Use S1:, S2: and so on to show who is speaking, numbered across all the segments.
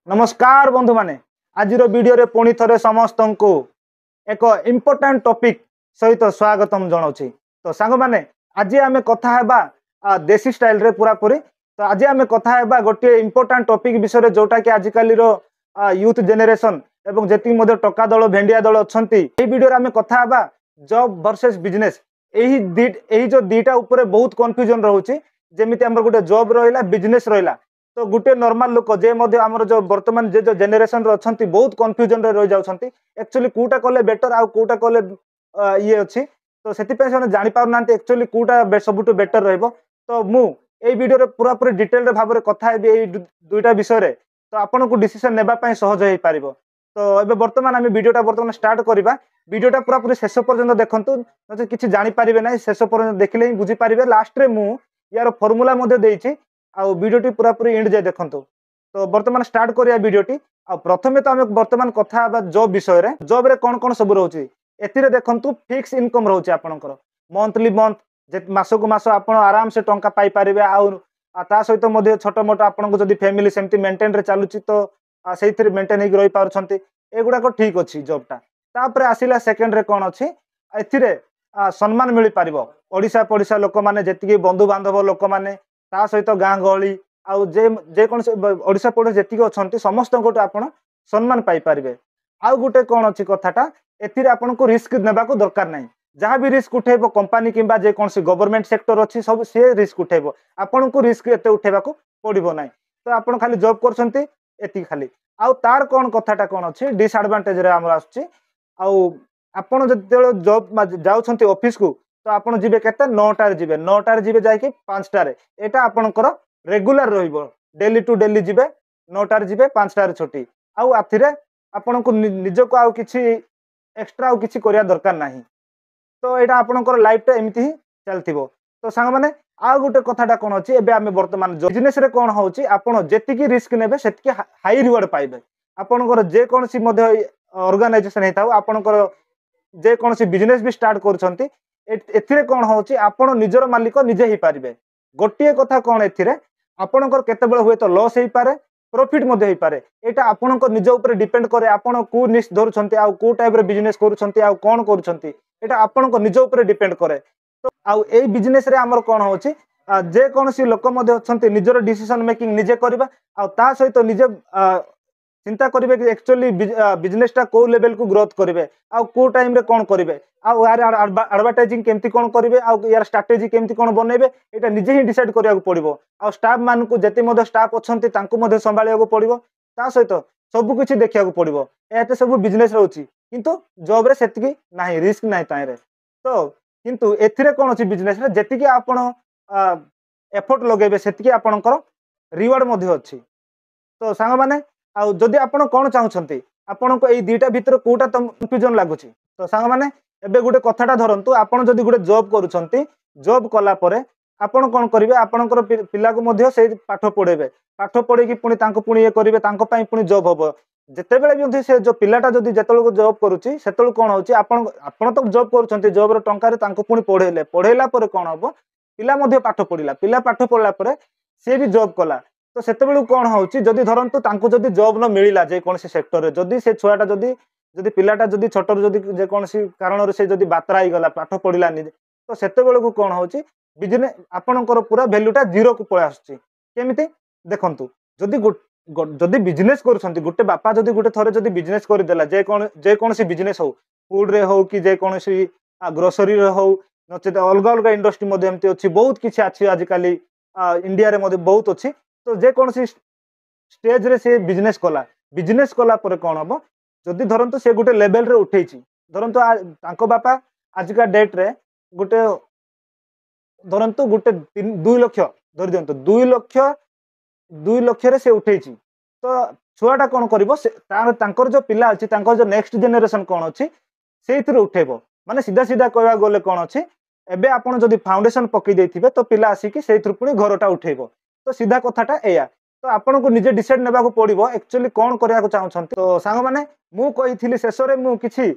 S1: नमस्कार बंधु माने आज वीडियो रे पुणी थे समस्त को एक इम्पोर्टाट टॉपिक सहित स्वागतम जनाऊँ। तो सांग माने आज आम कथा हेबा देसी स्टाइल रे पूरा पूरी। तो आज आम कथा हेबा गोटे इम्पोर्टाट टॉपिक विषय जोटा कि आजिकल यूथ जेनेरेशन एवं जी टका दल भेंडिया दल अच्छा वीडियो आम कथा हेबा जॉब वर्सेस बिजनेस। यही जो दीटा ऊपर बहुत कन्फ्यूजन रोचे जमी आम गोटे जॉब रहा बिजनेस रहा। तो गोटे नॉर्मल लोक जे आमर जो वर्तमान जो जेनेरेशन अच्छा बहुत कन्फ्यूजन रही जाती एक्चुअली कौटा कले बेटर आउ कौटा कले ये अच्छी। तो से जानी पारना एक्चुअली कौटा सबुठ बेटर रहिबो। तो मु ए वीडियो रे पूरा पूरी डिटेल भाव में कथा हेबी दुईटा विषय रे। तो आपन को डिसीजन नेबा पई सहज होई पारिबो। तो एबे वर्तमान आम वीडियोटा वर्तमान स्टार्ट करबा। वीडियोटा पूरा पूरी शेष पर्यंत देखंतु नचे किछि जानि पारिबे नै। शेष पर्यंत देखिले ही बुझी पारिबे। लास्ट रे मु यार फॉर्मूला मध्ये देइछि आउ वीडियोटी पूरा पूरी एंड जाए देखंतु। तो वर्तमान स्टार्ट करिया वीडियोटी। आ प्रथमे तो आम वर्तमान कथा हेबा जॉब विषय रे। जॉब रे कोन कोन सब रहउछि एथिरे देखंतु फिक्स इनकम रहउछि आपनकर मंथली मंथ मास को मास आपण आराम से टंका पाई पारिबे। आउ ता सहित मध्ये छोट मोट आपण को जदी फैमिली सेमती मेंटेन रे चालुछि तो सेइथिरे मेंटेन हेक रहि पारुछंती एगुडा को ठीक अछि जॉबटा। तापरे आसिला सेकंड रे कोन अछि एथिरे सम्मान मिली पारिबो। ओडिसा पडिसा लोक माने जेतिके बंधु बांधव लोक माने ता सहित गाँ गहली आउ जे कौन ओडिशा पड़े जी अच्छा समस्त आप सम्मान पाई पारिबे। आउ गोटे कौन अच्छी कथाटा एथिरे आपन को रिस्क नेबा को दरकार नहीं। जहाँ भी रिस्क उठेबो कंपनी किंबा जे कौन गवर्नमेंट सेक्टर अच्छी सब से रिस्क उठेबो। आपन को रिस्क एते उठेबा को पड़िबो नहीं। तो आपन खाली जॉब करछंती एति खाली। आउ तार कौन कथाटा कौन अच्छी डिसएडवांटेज रे हमर आछी। आउ आपन जते जॉब जाउछंती ऑफिस को तो आपन जिबे केते 9टा रे जिबे 9टा रे जिबे जाय कि 5टा रे एटा आपनकर रेगुलर रहिबो। डेली टू डेली जिबे 9टा रे जिबे 5टा रे छुट्टी। आउ आथिरे आपन को निजको आउ किछि एक्स्ट्रा आउ किछि करिया दरकार नाही। तो एटा आपनकर लाइफ टा एमिति ही चलथिबो। तो सांग माने आ गोटे कथाटा कोन अछि एबे आमे वर्तमान बिजनेस रे कोन होउछि आपन जेतिकी रिस्क नेबे सेतिकी हाई रिवार्ड पाइबे। आपनकर जे कोनसी मध्ये ऑर्गेनाइजेशन हेताउ आपनकर जे कोनसी बिजनेस भी स्टार्ट करछंती एथिरे कोन होउछि आपन निजर मालिक निजे ही पारिबे। गोटिए कथा कोन एथिरे आपनकर केतेबेले हुए तो लॉस हेई पारे प्रॉफिट मध्ये हेई पारे। एटा आपनकर निज ऊपर डिपेंड करे आपन को निश धरुछंती आउ को टाइप रे बिजनेस करूछंती आउ कोन करूछंती एटा आपनकर निज ऊपर डिपेंड करे। तो आउ ए बिजनेस रे हमर कोन होउछि जे कोनसी लोक मध्ये अछंती निजर डिसीजन मेकिंग निजे करबा आउ ता सहित निजे चिंता करिवे कि एक्चुअली बिजनेस टा को लेवल को ग्रोथ करिवे आउ को टाइम रे कोन करिवे आउ यार एडवर्टाइजिंग केमती कोन करिवे आउ यार स्ट्रेटजी केमती कोन बनेबे एटा निजे ही डिसाइड करिया को पड़िबो। आउ स्टाफ मान को जति मध्ये स्टाफ अछंती तांको मध्ये संभाळिया को पड़िबो। ता सहित सब किछि देखिया को पड़िबो। एते सब बिजनेस रहउछि किंतु जॉब रे सेतिकी नाही रिस्क नाही ताइरे। तो किंतु एथिरे कोन अछि बिजनेस रे जति कि आपण एफर्ट लगेबे सेतिकी आपणकर रिवार्ड मध्ये अछि। तो सांग माने आउ जदि आपण कोन चाहुछंती आपण को एई दीटा भीतर कोटा कन्फ्यूजन लागुछि। तो सांग माने एबे गुटे कथाटा धरंतु आपण जदि गुटे जॉब करूछंती जॉब कला परे आपण कोन करिवे आपणकर पिला को मध्ये से पाठ पढेबे। पाठ पढे कि पुनी तांको पुनी ये करिवे तांको पई पुनी जॉब होबो। जेतेबेले भी से जो पिलाटा जदि जेतेबेले को जॉब करूछि सेतेबेले कोन होछि आपण तो जॉब करूछंती जॉब रो टंका रे तांको पुनी पढेले पढेला परे कोन होबो पिला मध्ये पाठ पढिला पिला पाठ पढला परे से भी जॉब कला। तो सेतेबेले कोन होछि जदि धरंतु तांको जदि जॉब न मिलिला जे कोनसी सेक्टर रे जदि से छुआटा जदि पिलाटा जदि छोटर जदि जे कोनसी कारण रे से जदि बात्रा ही गला पाठ पढिलानी तो सेतेबेले को कोन होछि बिजनेस आपणकर पूरा वैल्यूटा जीरो को पळे आछी। केमिति देखंतु जदि जदि बिजनेस करूछंती गुटे बापा जदि गुटे थरे जदि बिजनेस करि देला जे कोनसी बिजनेस हो फूड रे हो कि जे कोनसी ग्रोसरी रे हो नचेत अलग अलग इंडस्ट्री मध्ये एमती अछि बहुत किछि अछि आज काली इंडिया रे मध्ये बहुत अछि। तो जे कोनसी स्टेज रे से बिजनेस कला परे कोन हबो जदि धरंतु से गुटे लेवल रे उठेछि धरंतु तांको बापा आज का डेट रे गुटे धरंतु गुटे 2 लाख धरि दियंतु 2 लाख रे से उठेछि। तो छुआटा कोन करिवो तांकर जो पिला अछि तांकर जो नेक्स्ट जनरेशन कोन अछि सेइथिरे उठेबो। माने सीधा सीधा कहवा गले कोन अछि एबे आपण जदि फाउंडेशन पकई देथिबे तो पिला आसी कि सेइथिरे पुनी घरटा उठेबो। तो सीधा कथाटा एया। तो आपण को निजे डिसाइड नेबा को पड़िबो एक्चुअली कोन करिया को चाहुछंती। तो सांग माने मु कहिथिली शेष रे मु किछि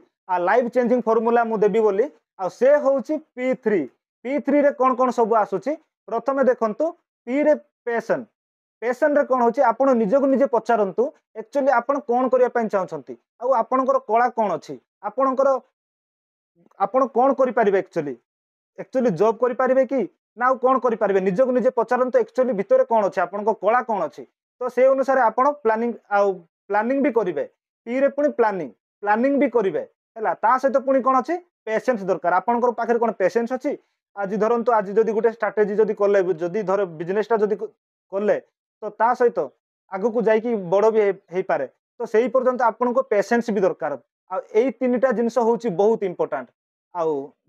S1: लाइफ चेंजिंग फार्मूला मु देबी बोली आ से होउछि P3 रे कोन कोन सब आसुछि। प्रथमे देखंतु पी रे पैशन पैशन रे कौन होची आपण निजको निजे पचारंतु एक्चुअली आपण कोन करिया पई चाहछंती आ आपणकर कला कोन अछि आपणकर आपण कोन करि परिबे एक्चुअली एक्चुअली जॉब करि परिबे कि ना कोन करि परिबे निजको निजे पचारंतु एक्चुअली भितरे कोन अछि आपणको कला कोन अछि तो से अनुसार आपण प्लानिंग भी करिवे टी रे पुनी प्लानिंग भी करिवे हला ता सहित पुनी कोन अछि पेशेंस दरकार आपणकर पाखरे कोन पेशेंस अछि आज धरंतु आज जदी गुटे स्ट्रेटजी जदी करले जदी धर बिजनेस ता जदी करले तो ता सहित आगु को जाई कि बड़ भी हे पारे तो सेही पर्यंत आपनको पेशेंस भी दरकार आ एई तीनटा जिंस होची बहुत इंपोर्टेंट आ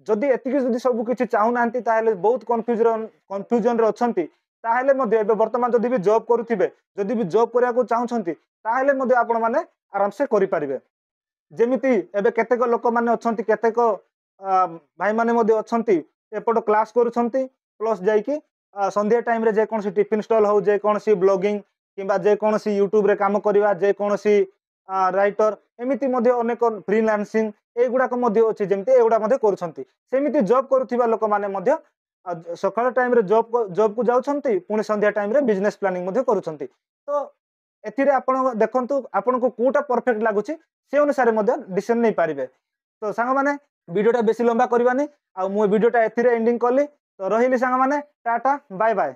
S1: जदी एतिकी जदी सब किछि चाहू नांती ताहेले बहुत कंफ्यूजन रे अछंती ताहेले मध्ये एबे वर्तमान जदी भी जॉब करूथिबे जदी भी जॉब करिया को चाहछंती ताहेले मध्ये आपण माने आराम से करि परिबे जेमिति एबे केतेक लोक माने अछंती केतेक भाई माने मध्ये अछंती एपट क्लास करूछंती प्लस जाई कि संध्या टाइम रे जे कोन सी टिफिन स्टॉल हो जे कोन सी ब्लॉगिंग किंबा जे कोन सी यूट्यूब रे काम करबा जे कोन सी राइटर एमिति मध्ये अनेक फ्रीलांसिंग एगुडा को मध्ये अछि जेमिति एगुडा मध्ये करूछंती सेमिति जॉब करूथिबा लोक माने मध्ये सकाळ टाइम रे जॉब को जाउछंती पुनी संध्या टाइम रे बिजनेस प्लानिंग मध्ये करूछंती तो एथिरे आपण देखंतु आपण को कोटा परफेक्ट लागुची से अनुसार मध्ये डिसीजन नै पारिबे तो सांग माने वीडियोटा बेसी लंबा करबानी आ मु वीडियोटा एथिरे एंडिंग करली तो रहिली सांग माने टाटा बाय बाय।